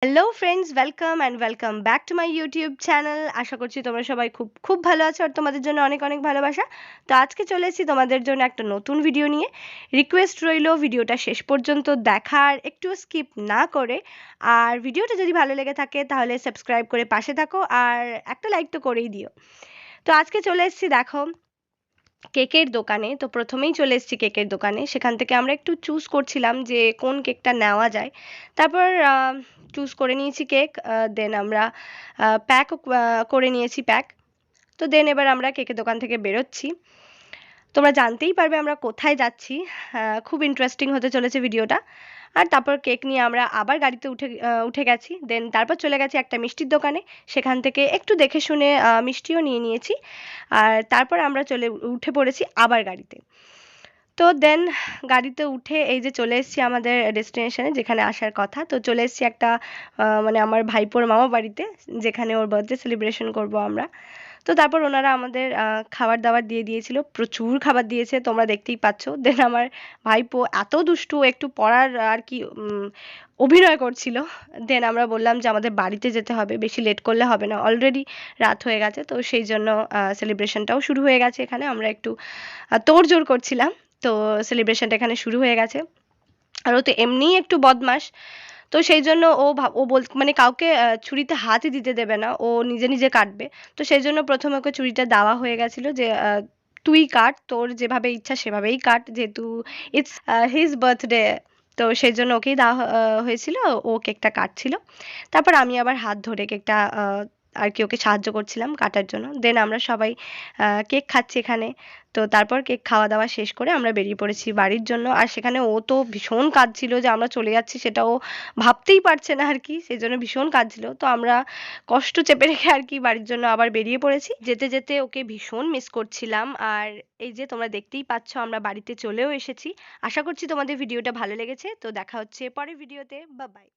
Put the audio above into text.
Hello friends, welcome and welcome back to my YouTube channel. আশা করছি তোমরা সবাই খুব খুব ভালো আছো আর তোমাদের জন্য অনেক অনেক ভালোবাসা। তো আজকে চলে এসেছি তোমাদের জন্য একটা নতুন ভিডিও নিয়ে। রিকোয়েস্ট রইলো ভিডিওটা শেষ পর্যন্ত দেখার, একটু স্কিপ না করে। আর ভিডিওটা যদি ভালো লেগে থাকে তাহলে সাবস্ক্রাইব করে পাশে থাকো আর একটা লাইক তো করেই দিও। তো আজকে চলে এসেছি দেখো কেকের দোকানে। তো প্রথমেই চলে এসেছি কেকের দোকানে, সেখান থেকে আমরা একটু চুজ করছিলাম যে কোন কেকটা নেওয়া যায়। তারপর চুজ করে নিয়েছি কেক, দেন আমরা প্যাক করে নিয়েছি প্যাক। তো দেন এবার আমরা কেকের দোকান থেকে বেরোচ্ছি। তোমরা জানতেই পারবে আমরা কোথায় যাচ্ছি। খুব ইন্টারেস্টিং হতে চলেছে ভিডিওটা। আর তারপর কেক নিয়ে আমরা আবার গাড়িতে উঠে গেছি। দেন তারপর চলে গেছি একটা মিষ্টির দোকানে, সেখান থেকে একটু দেখে শুনে মিষ্টিও নিয়ে নিয়েছি। আর তারপর আমরা উঠে পড়েছি আবার গাড়িতে। তো দেন গাড়িতে উঠে এই যে চলে এসেছি আমাদের ডেস্টিনেশনে, যেখানে আসার কথা। তো চলে এসেছি একটা মানে আমার ভাইপোর মামা বাড়িতে, যেখানে ওর বার্থডে সেলিব্রেশন করব আমরা। তো তারপর ওনারা আমাদের খাবার দাবার দিয়ে দিয়েছিল, প্রচুর খাবার দিয়েছে, তোমরা দেখতেই পাচ্ছ। দেন আমার ভাইপো এত দুষ্টু, একটু পড়ার আর কি অভিনয় করছিল। দেন আমরা বললাম যে আমাদের বাড়িতে যেতে হবে, বেশি লেট করলে হবে না, অলরেডি রাত হয়ে গেছে। তো সেই জন্য সেলিব্রেশনটাও শুরু হয়ে গেছে এখানে, আমরা একটু তোড়জোড় করছিলাম। তো সেলিব্রেশনটা এখানে শুরু হয়ে গেছে। আর ও তো এমনিই একটু বদমাশ। তো সেই জন্য ও মানে কাউকে ছুরিতে হাতই দিতে দেবে না, ও নিজে নিজে কাটবে। তো সেই জন্য প্রথমে ওকে ছুরিটা দেওয়া হয়ে গেছিল যে তুই কাট, তোর যেভাবে ইচ্ছা সেভাবেই কাট, যেহেতু ইটস হিজ বার্থডে। তো সেই জন্য ওকেই দেওয়া হয়েছিল, ও কেকটা কাটছিল। তারপর আমি আবার হাত ধরে কেকটা আর কি ওকে সাহায্য করছিলাম কাটার জন্য। দেন আমরা সবাই কেক খাচ্ছি এখানে। তো তারপর কেক খাওয়া দাওয়া শেষ করে আমরা বেরিয়ে পড়েছি বাড়ির জন্য। আর সেখানে ও তো ভীষণ কাঁদছিল যে আমরা চলে যাচ্ছি, সেটা ও ভাবতেই পারছে না আর কি, সেই জন্য ভীষণ কাঁদছিল। তো আমরা কষ্ট চেপে রেখে আর কি বাড়ির জন্য আবার বেরিয়ে পড়েছি। যেতে যেতে ওকে ভীষণ মিস করছিলাম। আর এই যে তোমরা দেখতেই পাচ্ছ আমরা বাড়িতে চলেও এসেছি। আশা করছি তোমাদের ভিডিওটা ভালো লেগেছে। তো দেখা হচ্ছে পরের ভিডিওতে। Bye bye.